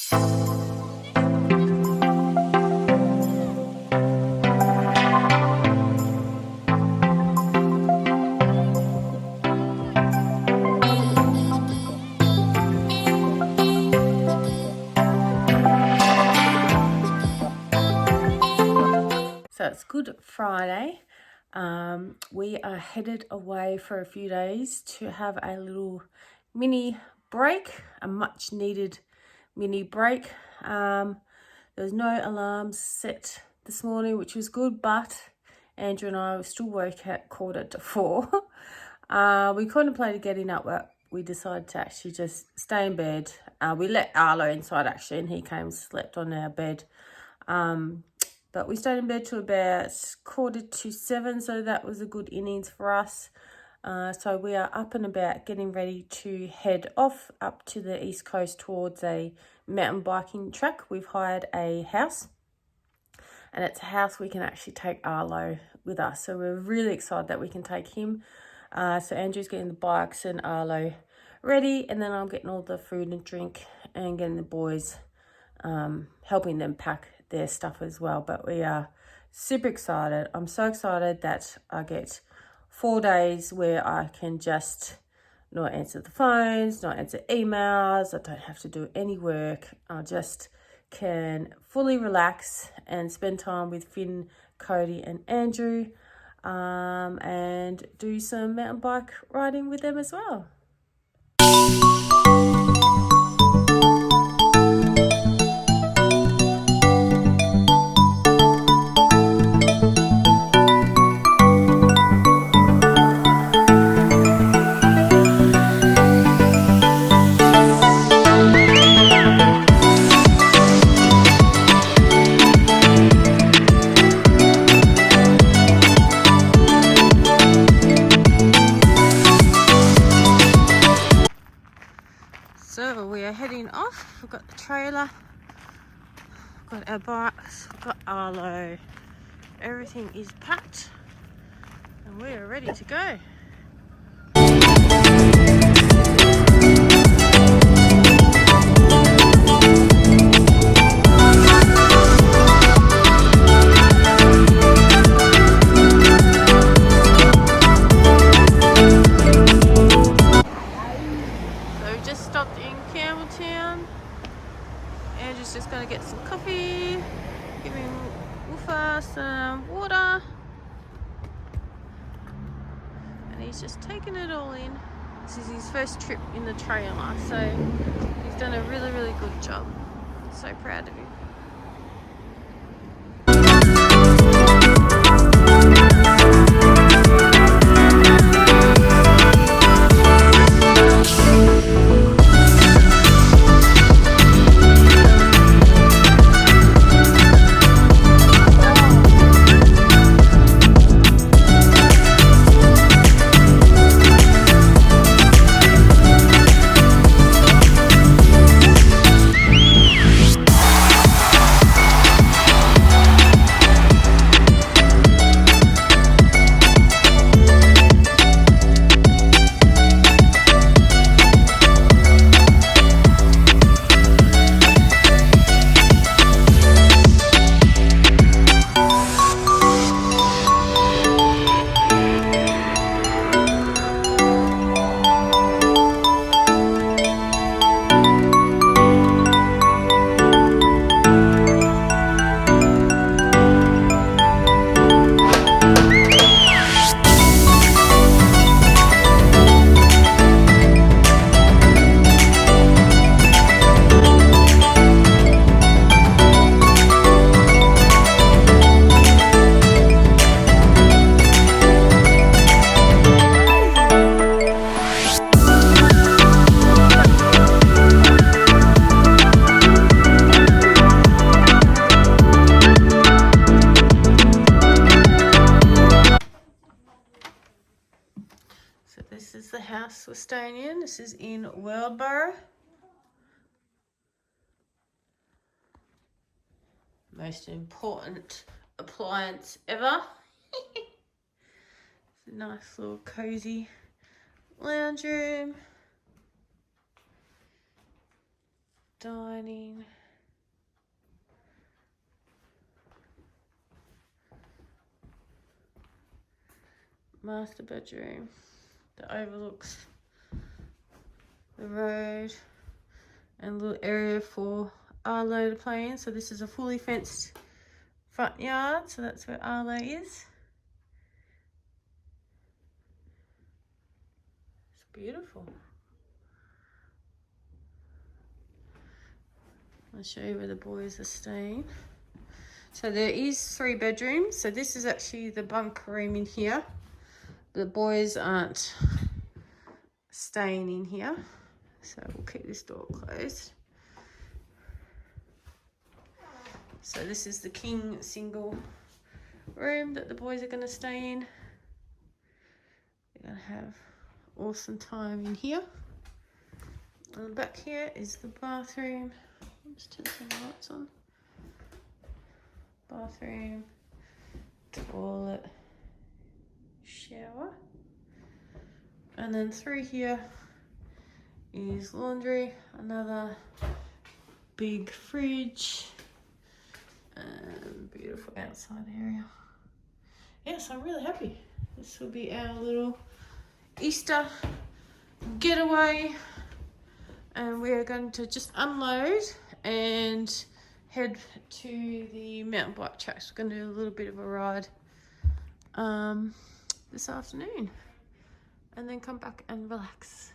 So it's Good Friday. We are headed away for a few days to have a little mini break, a much needed mini break. There was no alarms set this morning, which was good, but Andrew and I were still woke at 4:45. We contemplated getting up, but we decided to actually just stay in bed. We let Arlo inside actually, and he came and slept on our bed. But we stayed in bed till about 6:45, so that was a good innings for us. So we are up and about getting ready to head off up to the east coast towards a mountain biking track. We've hired a house, and it's a house we can actually take Arlo with us. So we're really excited that we can take him. So Andrew's getting the bikes and Arlo ready, and then I'm getting all the food and drink and getting the boys, helping them pack their stuff as well. But we are super excited. I'm so excited that I get 4 days where I can just not answer the phones, not answer emails. I don't have to do any work. I just can fully relax and spend time with Finn, Cody and Andrew, and do some mountain bike riding with them as well. So we are heading off. We've got the trailer, we've got our bikes, we've got Arlo. Everything is packed and we are ready to go. Andrew's just going to get some coffee, giving Woofer some water, and he's just taking it all in. This is his first trip in the trailer, so he's done a really, really good job. So proud of him. This is the house we're staying in. This is in Weldborough. Most important appliance ever. It's a nice little cozy lounge room. dining. Master bedroom that overlooks the road, and a little area for Arlo to play in. So this is a fully fenced front yard, so that's where Arlo is. It's beautiful. I'll show you where the boys are staying. So there is 3 bedrooms. So this is actually the bunk room in here. The boys aren't staying in here, so we'll keep this door closed. So this is the king single room that the boys are going to stay in. They're going to have awesome time in here. And back here is the bathroom. Let's turn some lights on. Bathroom, toilet, shower, and then through here is laundry, another big fridge, and beautiful outside area. Yes, I'm really happy. This will be our little Easter getaway, and we are going to just unload and head to the mountain bike tracks. We're going to do a little bit of a ride this afternoon, and then come back and relax.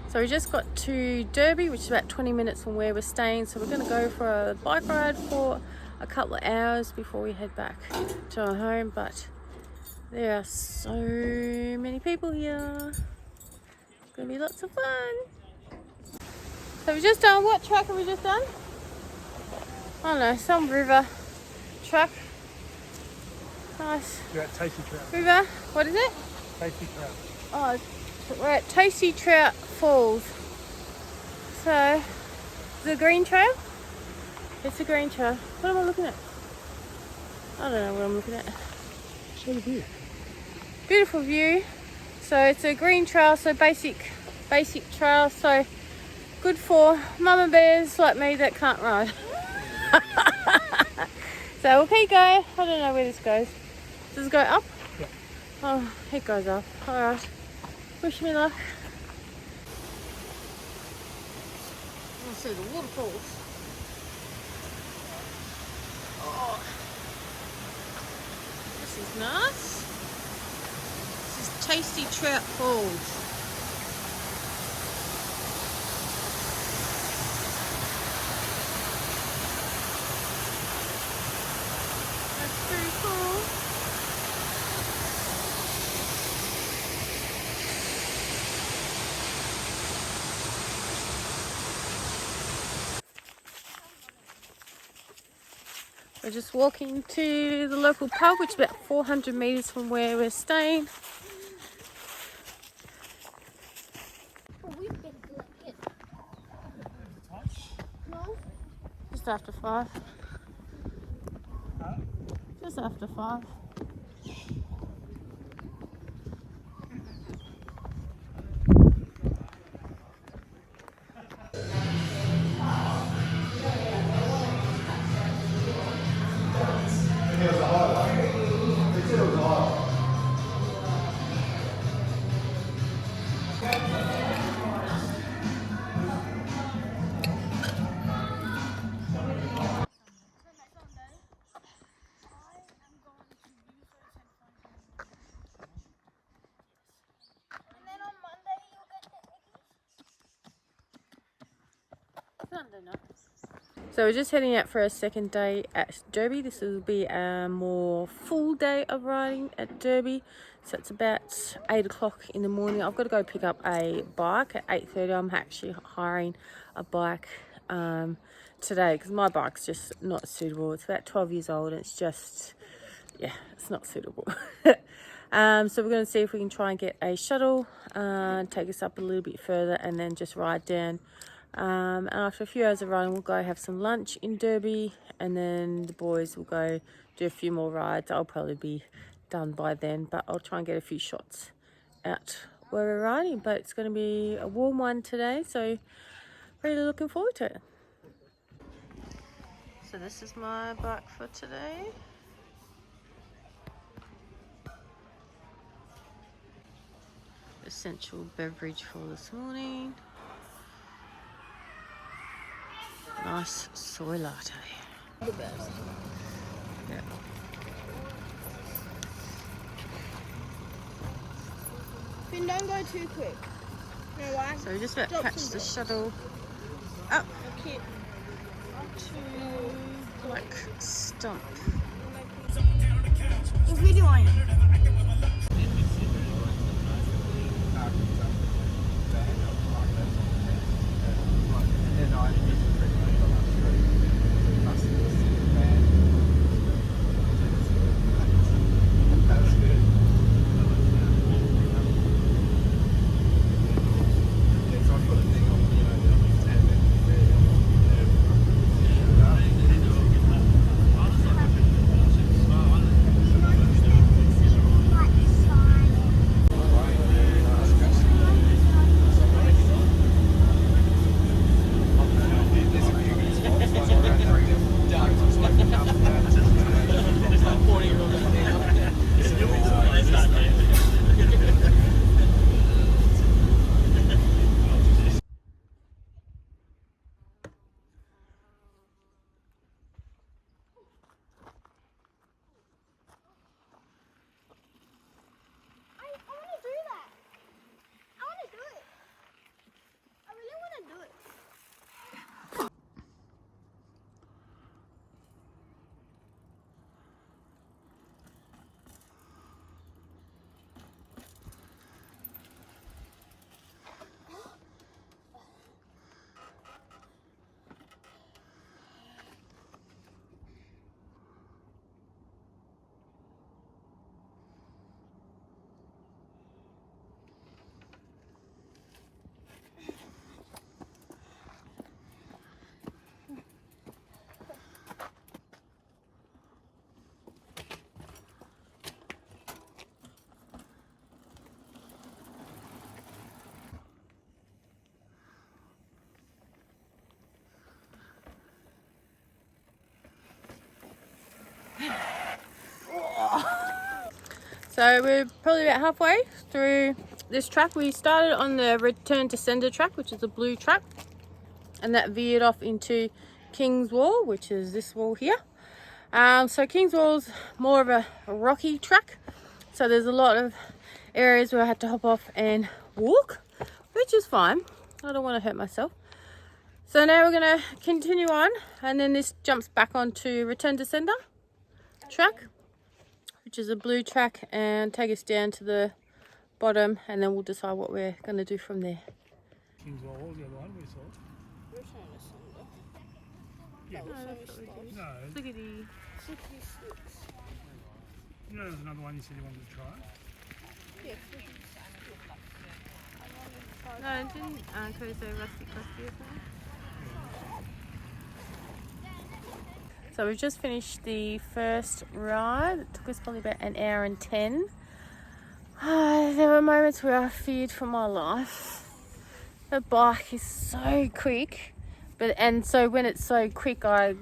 So we just got to Derby, which is about 20 minutes from where we're staying. So we're going to go for a bike ride for a couple of hours before we head back to our home. But there are so many people here. It's going to be lots of fun. So we've just done, what track have we just done? I don't know, some river track. Nice. You're at Tasty Trout. River, what is it? Tasty Trout. Oh, we're at Tasty Trout Falls. So, is it a green trail? It's a green trail. What am I looking at? I don't know what I'm looking at. Show the view. Beautiful view. So it's a green trail, so basic trail. So good for mama bears like me that can't ride. So we'll keep going. I don't know where this goes. Does it go up? Yeah. Oh, it goes up. Alright. Wish me luck. I see the waterfalls. Oh, this is nice. This is Tasty Trout Falls. That's pretty cool. We're just walking to the local pub, which is about 400 metres from where we're staying. Just after 5. Huh? Just after 5. So we're just heading out for a second day at Derby. This will be a more full day of riding at Derby. So it's about 8 o'clock in the morning. I've got to go pick up a bike at 8:30. I'm actually hiring a bike today because my bike's just not suitable. It's about 12 years old and it's just, yeah, it's not suitable. So we're going to see if we can try and get a shuttle, take us up a little bit further and then just ride down. And after a few hours of riding, we'll go have some lunch in Derby and then the boys will go do a few more rides. I'll probably be done by then, but I'll try and get a few shots out where we're riding. But it's going to be a warm one today, so really looking forward to it. So this is my bike for today. Essential beverage for this morning. Nice soy latte. The best. Yeah. Finn, don't go too quick. You know why? So we're just about to catch the shuttle up Okay. to Black Stump. What are you doing? So we're probably about halfway through this track. We started on the return to sender track, which is a blue track, and that veered off into King's Wall, which is this wall here. So King's Wall's more of a rocky track, so there's a lot of areas where I had to hop off and walk, which is fine. I don't want to hurt myself. So now we're going to continue on, and then this jumps back onto return to sender track, which is a blue track, and take us down to the bottom, and then we'll decide what we're going to do from there. King's Wall, what was the other one we saw? Return to sender. Yeah. No. Flickety. 66. You know there was another one you said you wanted to try? Yeah, No, it didn't Cody say rusty crusty or something? So we've just finished the first ride. It took us probably about an hour and 10. There were moments where I feared for my life. The bike is so quick, and so when it's so quick, I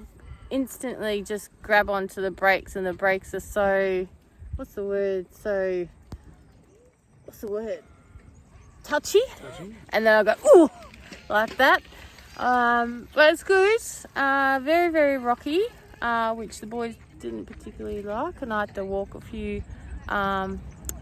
instantly just grab onto the brakes, and the brakes are so, what's the word? Touchy. And then I go, ooh, like that. But it's good. Very, very rocky, which the boys didn't particularly like, and I had to walk a few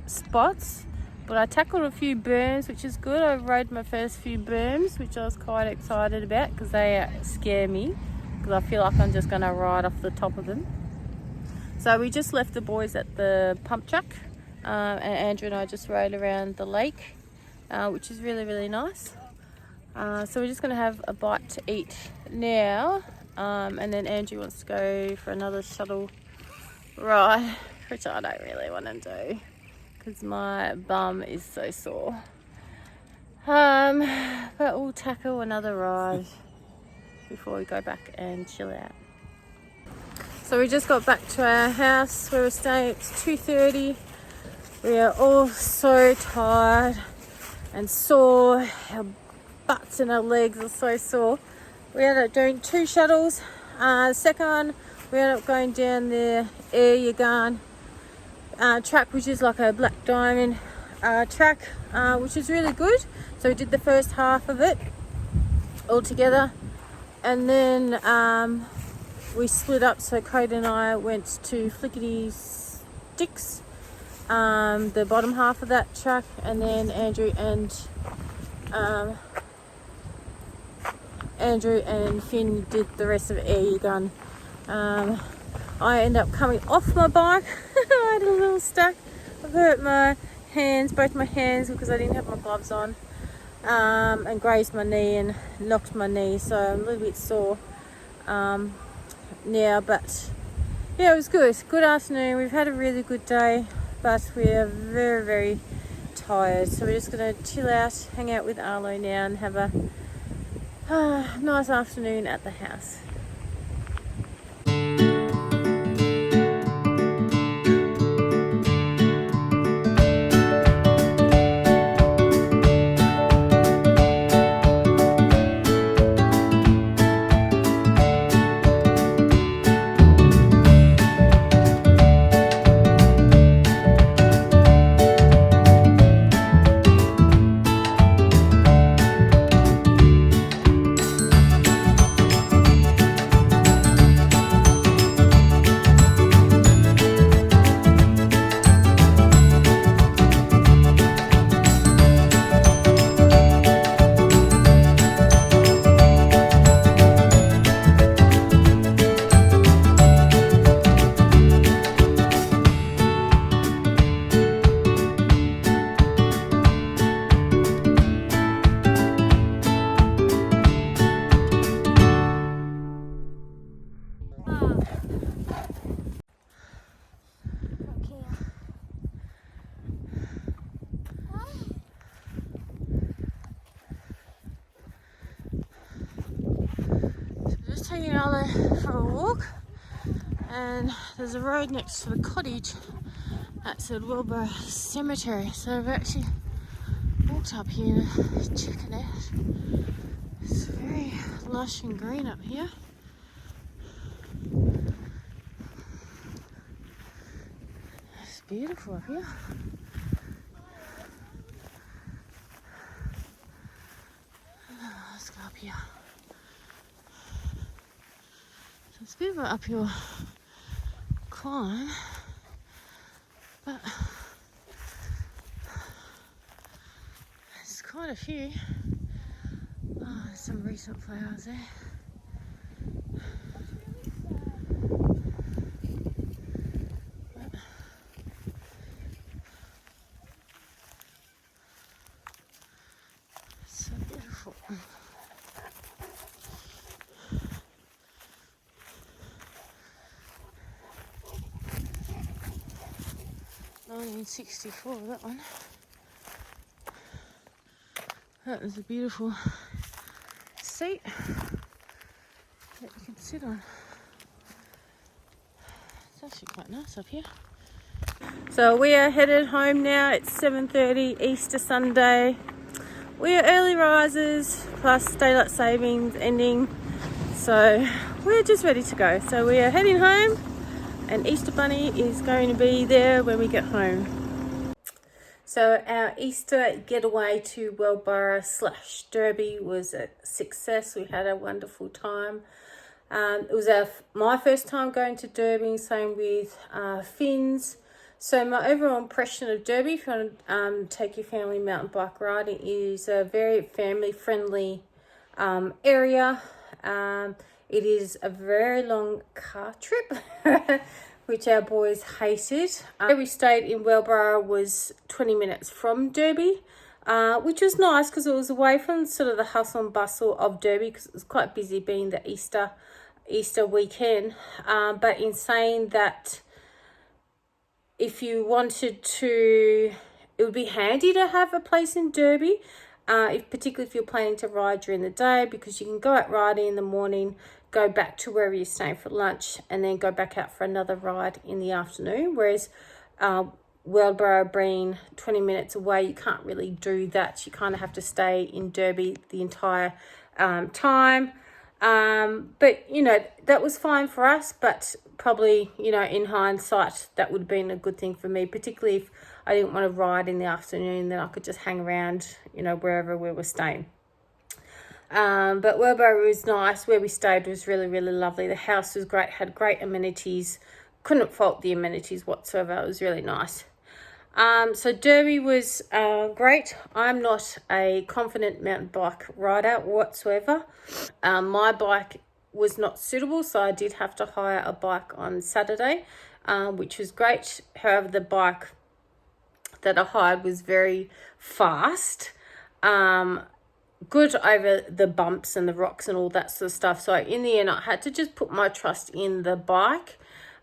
spots, but I tackled a few berms, which is good. I rode my first few berms, which I was quite excited about because they scare me, because I feel like I'm just going to ride off the top of them. So we just left the boys at the pump track, and Andrew and I just rode around the lake, which is really, really nice. So we're just going to have a bite to eat now, and then Andrew wants to go for another shuttle ride, which I don't really want to do because my bum is so sore. But we'll tackle another ride before we go back and chill out. So we just got back to our house where we're staying. It's 2:30. We are all so tired and sore. Our butts and our legs are so sore. We ended up doing 2 shuttles. The second one, we ended up going down the AirBNB track, which is like a black diamond track, which is really good. So we did the first half of it all together, and then we split up. So Cody and I went to Flickety Sticks, the bottom half of that track, and then Andrew and Finn did the rest of AirBNB. I ended up coming off my bike. I had a little stack. I hurt my hands, both my hands, because I didn't have my gloves on, and grazed my knee and knocked my knee, so I'm a little bit sore now, but yeah, it was good. Good afternoon. We've had a really good day, but we are very, very tired, so we're just going to chill out, hang out with Arlo now, and have a nice afternoon at the house. Taking Arlo for a walk, and there's a road next to the cottage that's at Weldborough Cemetery, so I've actually walked up here to check it out. It's very lush and green up here. It's beautiful up here. Let's go up here. It's a bit of an uphill climb, but there's quite a few. Oh, there's some recent flowers there. But it's so beautiful. 1964, that one. That is a beautiful seat that you can sit on. It's actually quite nice up here. So we are headed home now. It's 7:30, Easter Sunday. We are early risers, plus daylight savings ending. So we're just ready to go. So we are heading home, and Easter Bunny is going to be there when we get home. So our Easter getaway to Weldborough / Derby was a success. We had a wonderful time. It was my first time going to Derby, same with Finn's. So my overall impression of Derby, if you want to take your family mountain bike riding, is a very family-friendly area. It is a very long car trip, which our boys hated. Where we stayed in Weldborough was 20 minutes from Derby, which was nice because it was away from sort of the hustle and bustle of Derby, because it was quite busy being the Easter weekend. But in saying that, if you wanted to, it would be handy to have a place in Derby, particularly if you're planning to ride during the day, because you can go out riding in the morning, go back to wherever you're staying for lunch, and then go back out for another ride in the afternoon. Whereas Weldborough being 20 minutes away, you can't really do that. You kind of have to stay in Derby the entire time. But, you know, that was fine for us, but probably, you know, in hindsight, that would have been a good thing for me, particularly if I didn't want to ride in the afternoon, then I could just hang around, you know, wherever we were staying. But Weldborough was nice. Where we stayed was really, really lovely. The house was great, had great amenities. Couldn't fault the amenities whatsoever. It was really nice. So Derby was great. I'm not a confident mountain bike rider whatsoever. My bike was not suitable, so I did have to hire a bike on Saturday, which was great. However, the bike that I hired was very fast. Good over the bumps and the rocks and all that sort of stuff. So in the end, I had to just put my trust in the bike.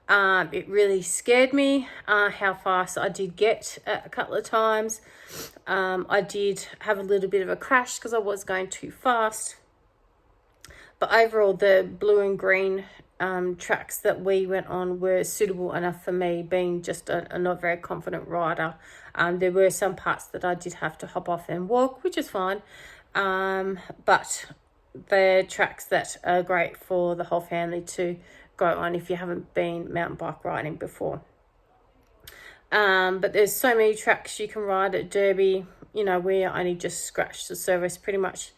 It really scared me how fast I did get a couple of times. I did have a little bit of a crash because I was going too fast. But overall, the blue and green tracks that we went on were suitable enough for me, being just a not very confident rider. There were some parts that I did have to hop off and walk, which is fine. But they're tracks that are great for the whole family to go on if you haven't been mountain bike riding before. But there's so many tracks you can ride at Derby. You know, we only just scratched the surface pretty much.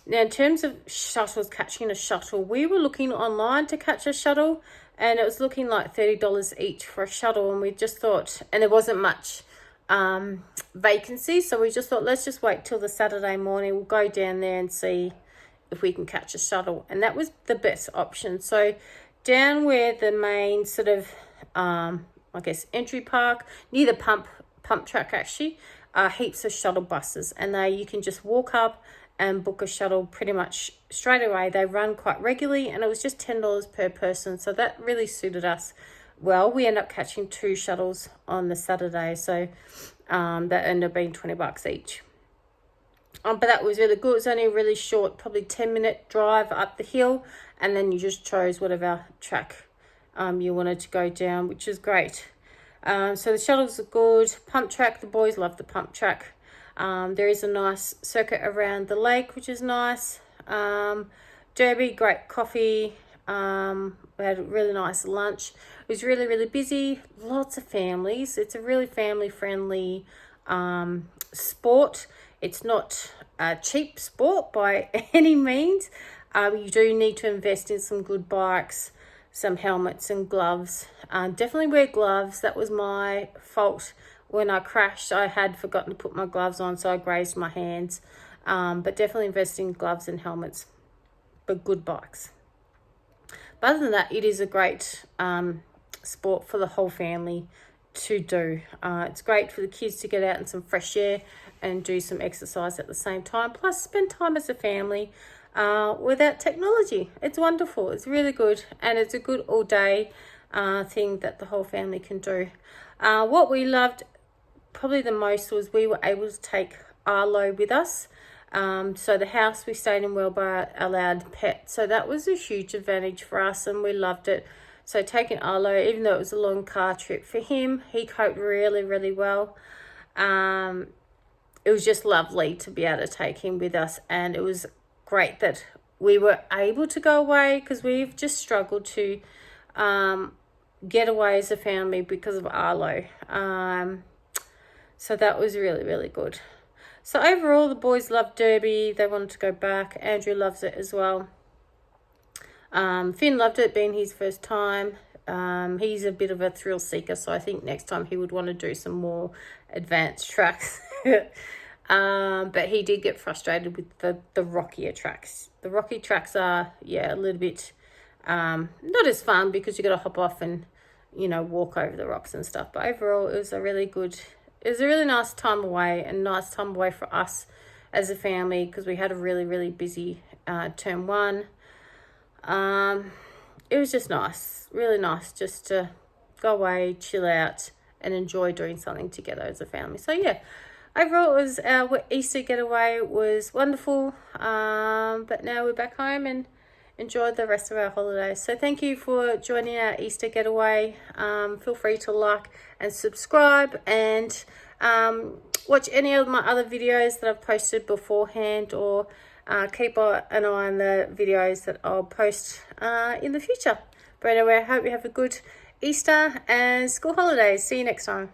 Now, in terms of shuttles, catching a shuttle, we were looking online to catch a shuttle, and it was looking like $30 each for a shuttle, and we just thought, and there wasn't much vacancy, so we just thought, let's just wait till the Saturday morning. We'll go down there and see if we can catch a shuttle, and that was the best option. So down where the main sort of I guess entry park, near the pump track actually, are heaps of shuttle buses, and you can just walk up and book a shuttle pretty much straight away. They run quite regularly, and it was just $10 per person, so that really suited us well. We ended up catching 2 shuttles on the Saturday, so that ended up being $20 each. But that was really good. It was only a really short, probably 10-minute drive up the hill, and then you just chose whatever track you wanted to go down, which is great. So the shuttles are good. Pump track, the boys love the pump track. There is a nice circuit around the lake, which is nice. Derby, great coffee. We had a really nice lunch. It was really, really busy. Lots of families. It's a really family-friendly sport. It's not a cheap sport by any means. You do need to invest in some good bikes, some helmets and gloves. Definitely wear gloves. That was my fault. When I crashed, I had forgotten to put my gloves on, so I grazed my hands. But definitely invest in gloves and helmets, but good bikes. But other than that, it is a great sport for the whole family to do. It's great for the kids to get out in some fresh air and do some exercise at the same time, plus spend time as a family without technology. It's wonderful. It's really good, and it's a good all day thing that the whole family can do. What we loved probably the most was we were able to take Arlo with us. So the house we stayed in Weldborough allowed pets, so that was a huge advantage for us, and we loved it. So taking Arlo, even though it was a long car trip for him, he coped really, really well. It was just lovely to be able to take him with us, and it was great that we were able to go away, because we've just struggled to get away as a family because of Arlo. So that was really, really good. So overall, the boys loved Derby. They wanted to go back. Andrew loves it as well. Finn loved it, being his first time. He's a bit of a thrill seeker, so I think next time he would want to do some more advanced tracks. But he did get frustrated with the rockier tracks. The rocky tracks are, yeah, a little bit not as fun, because you got to hop off and, you know, walk over the rocks and stuff. But overall, it was a really nice time away, and nice time away for us as a family, because we had a really, really busy term 1. It was just nice, really nice, just to go away, chill out, and enjoy doing something together as a family. So yeah, overall, it was our Easter getaway was wonderful. But now we're back home and enjoy the rest of our holidays. So thank you for joining our Easter getaway. Feel free to like and subscribe, and watch any of my other videos that I've posted beforehand, or keep an eye on the videos that I'll post in the future. But anyway, I hope you have a good Easter and school holidays. See you next time.